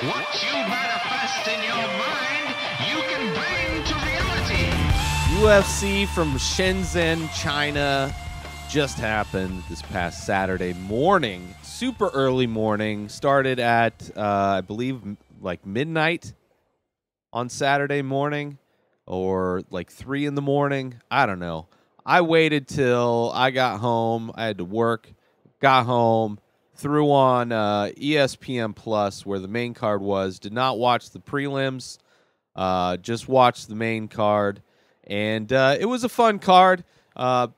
What you manifest in your mind, you can bring to reality. UFC from Shenzhen, China, just happened this past Saturday morning. Super early morning. Started at, I believe, like midnight on Saturday morning or like 3 in the morning. I don't know. I waited till I got home. I had to work, got home, threw on ESPN Plus where the main card was. Did not watch the prelims, just watched the main card. And it was a fun card.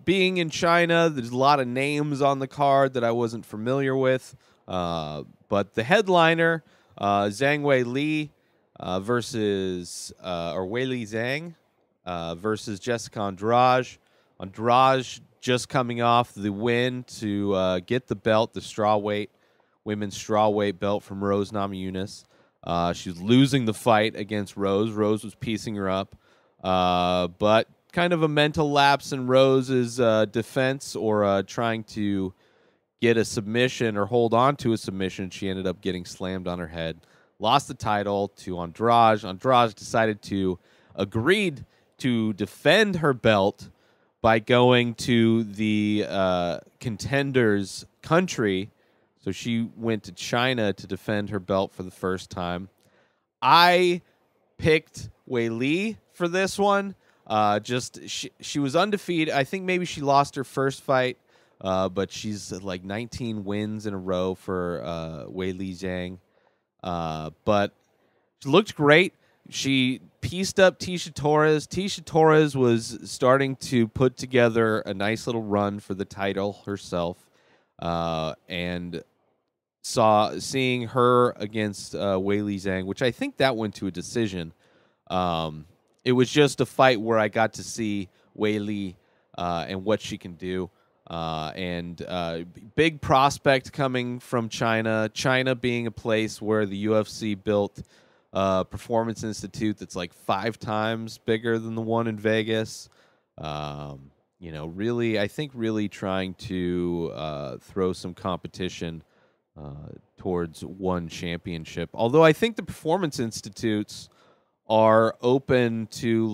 Being in China, there's a lot of names on the card that I wasn't familiar with. But the headliner, Zhang Weili versus Zhang versus Jessica Andrade. Andrade just coming off the win to get the belt, the women's strawweight belt from Rose Namajunas. She was losing the fight against Rose. Rose was piecing her up. But kind of a mental lapse in Rose's defense or trying to get a submission or hold on to a submission. She ended up getting slammed on her head. Lost the title to Andrade. Andrade decided to agreed to defend her belt by going to the contender's country. So she went to China to defend her belt for the first time. I picked Weili for this one. She was undefeated. I think maybe she lost her first fight, but she's like 19 wins in a row for Weili Zhang. But she looked great. She pieced up Tecia Torres. Tecia Torres was starting to put together a nice little run for the title herself, and seeing her against Weili Zhang, which I think that went to a decision. It was just a fight where I got to see Weili and what she can do. Big prospect coming from China. China being a place where the UFC built a performance institute that's like 5 times bigger than the one in Vegas. Really, I think really trying to throw some competition towards one championship. Although I think the performance institutes are open to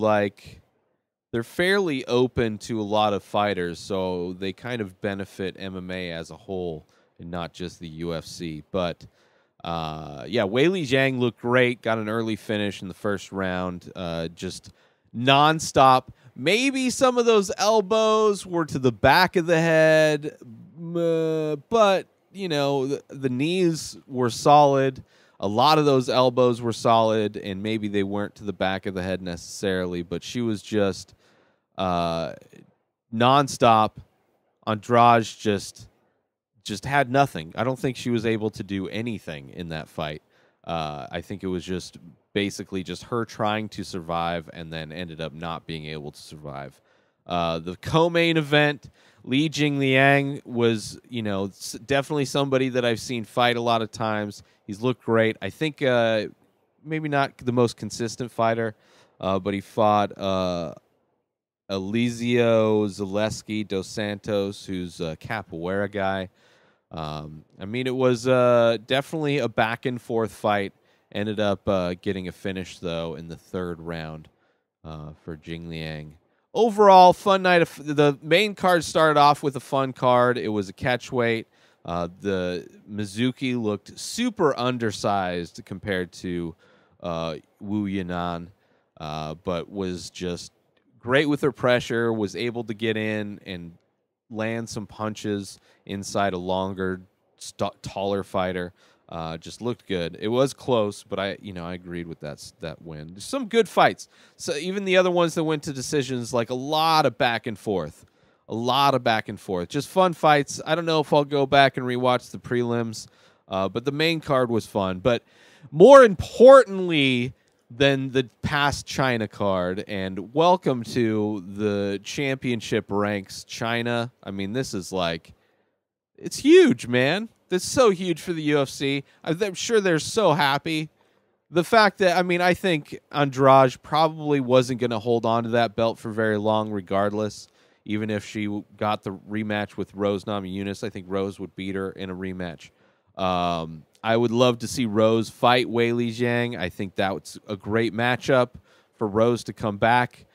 they're fairly open to a lot of fighters, so they kind of benefit MMA as a whole and not just the UFC. But Weili Zhang looked great, got an early finish in the first round, just nonstop. Maybe some of those elbows were to the back of the head, but the knees were solid. A lot of those elbows were solid, and maybe they weren't to the back of the head necessarily, but she was just nonstop. Andrade just had nothing. I don't think she was able to do anything in that fight. I think it was just basically just her trying to survive and then ended up not being able to survive. The co-main event, Li Jingliang was, definitely somebody that I've seen fight a lot of times. He's looked great. I think maybe not the most consistent fighter, but he fought Elizio Zaleski dos Santos, who's a capoeira guy. It was definitely a back-and-forth fight. Ended up getting a finish, though, in the 3rd round for Jingliang. Overall, fun night. The main card started off with a fun card. It was a catchweight. The Mizuki looked super undersized compared to Wu Yanan, but was just great with her pressure, was able to get in and land some punches inside a longer, taller fighter. Just looked good. It was close, but I agreed with that win. There's some good fights. So even the other ones that went to decisions, like a lot of back and forth. Just fun fights. I don't know if I'll go back and rewatch the prelims, but the main card was fun. But more importantly than the past China card, and welcome to the championship ranks, China. This is it's huge, man. It's so huge for the UFC. I'm sure they're so happy. The fact that, I think Andrade probably wasn't going to hold on to that belt for very long regardless, even if she got the rematch with Rose Namajunas. I think Rose would beat her in a rematch. I would love to see Rose fight Weili Zhang. I think that's a great matchup for Rose to come back.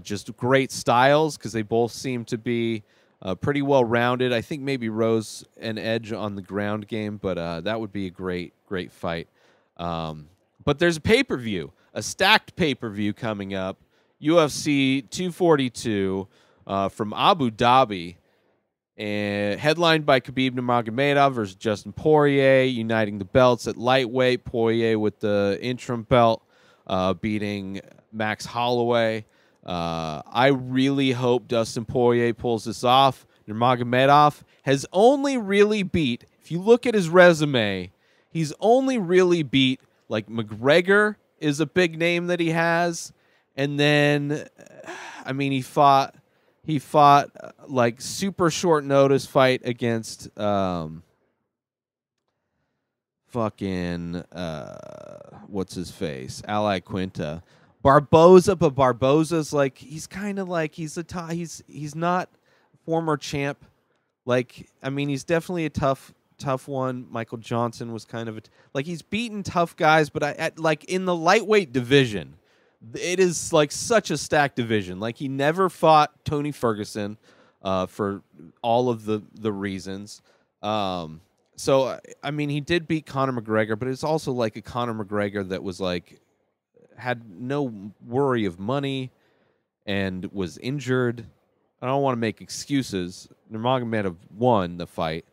Just great styles because they both seem to be pretty well-rounded. I think maybe Rose an edge on the ground game, but that would be a great fight. But there's a pay-per-view, a stacked pay-per-view coming up, UFC 242 from Abu Dhabi, and headlined by Khabib Nurmagomedov versus Justin Poirier, uniting the belts at lightweight. Poirier with the interim belt, beating Max Holloway. I really hope Dustin Poirier pulls this off. Nurmagomedov has only really beat, if you look at his resume, he's only really beat, like, McGregor is a big name that he has. And then, I mean, he fought like super short notice fight against what's his face, Ally Quinta, Barboza. But Barboza's like, he's kind of like, he's not former champ. Like, I mean, he's definitely a tough one. Michael Johnson was kind of like, he's beaten tough guys, but like in the lightweight division, it is like such a stacked division. Like, he never fought Tony Ferguson for all of the reasons. So, I mean, he did beat Conor McGregor, but it's also like a Conor McGregor that was like, had no worry of money and was injured. I don't want to make excuses. Nurmagomedov won the fight.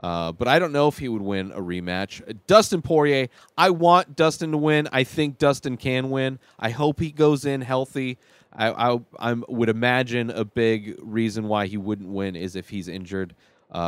But I don't know if he would win a rematch. Dustin Poirier, I want Dustin to win. I think Dustin can win. I hope he goes in healthy. I would imagine a big reason why he wouldn't win is if he's injured,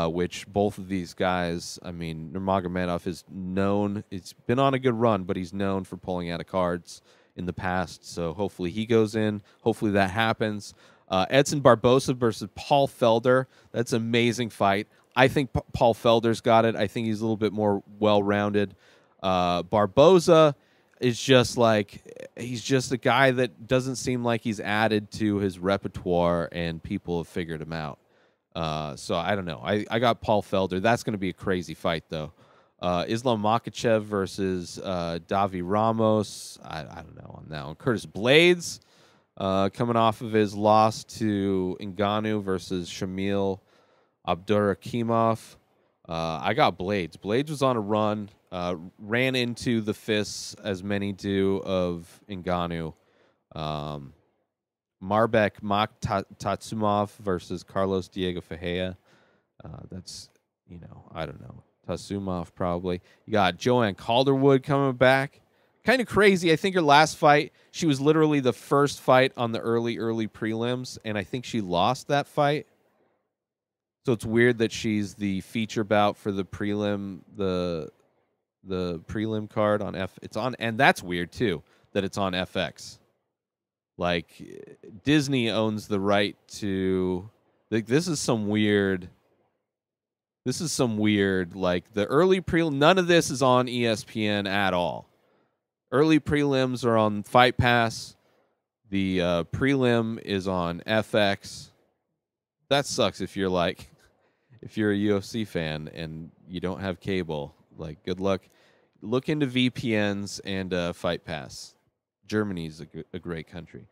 which both of these guys, I mean, Nurmagomedov is known. It's been on a good run, but he's known for pulling out of cards in the past. So hopefully he goes in. Hopefully that happens. Edson Barboza versus Paul Felder. That's an amazing fight. I think Paul Felder's got it. I think he's a little bit more well-rounded. Barboza is just like, he's just a guy that doesn't seem like he's added to his repertoire, and people have figured him out. So I don't know. I got Paul Felder. That's going to be a crazy fight, though. Islam Makhachev versus Davi Ramos. I don't know on that one. Curtis Blades coming off of his loss to Ngannou versus Shamil Abdurakhimov. I got Blades. Blades was on a run, ran into the fists, as many do, of Ngannou. Marbek Tatsumov versus Carlos Diego Ferreira. That's, I don't know. Tatsumov probably. You got Joanne Calderwood coming back. Kind of crazy. I think her last fight, she was literally the first fight on the early prelims, and I think she lost that fight. So it's weird that she's the feature bout for the prelim, the prelim card on It's on, and that's weird too that it's on FX. Like, Disney owns the right to. Like, this is some weird. Like, the early prelim. None of this is on ESPN at all. Early prelims are on Fight Pass. The prelim is on FX. That sucks if you're a UFC fan and you don't have cable. Like, good luck. Look into VPNs and Fight Pass. Germany's a great country.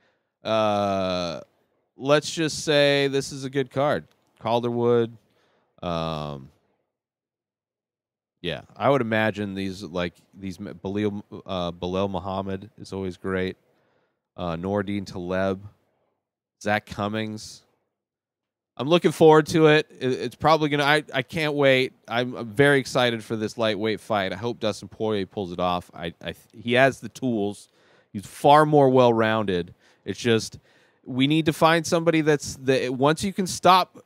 Let's just say this is a good card. Calderwood. Yeah, I would imagine these Bilal Muhammad is always great. Nordine Taleb. Zach Cummings. I'm looking forward to it. It's probably going to... I can't wait. I'm very excited for this lightweight fight. I hope Dustin Poirier pulls it off. He has the tools. He's far more well-rounded. It's just, we need to find somebody once you can stop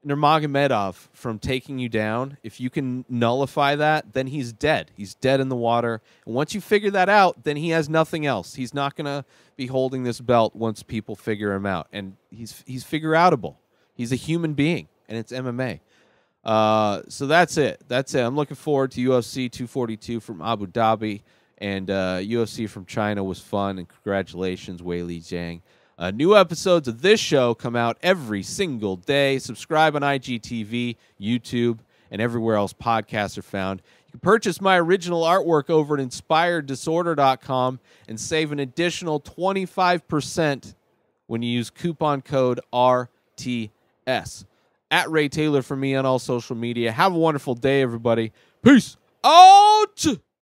Nurmagomedov from taking you down, if you can nullify that, then he's dead. He's dead in the water. And once you figure that out, then he has nothing else. He's not going to be holding this belt once people figure him out. And he's figure-outable. He's a human being, and it's MMA. So that's it. I'm looking forward to UFC 242 from Abu Dhabi, and UFC from China was fun, and congratulations, Weili Zhang. New episodes of this show come out every single day. Subscribe on IGTV, YouTube, and everywhere else podcasts are found. You Purchase my original artwork over at inspireddisorder.com and save an additional 25% when you use coupon code RTS. At Ray Taylor for me on all social media. Have a wonderful day, everybody. Peace out!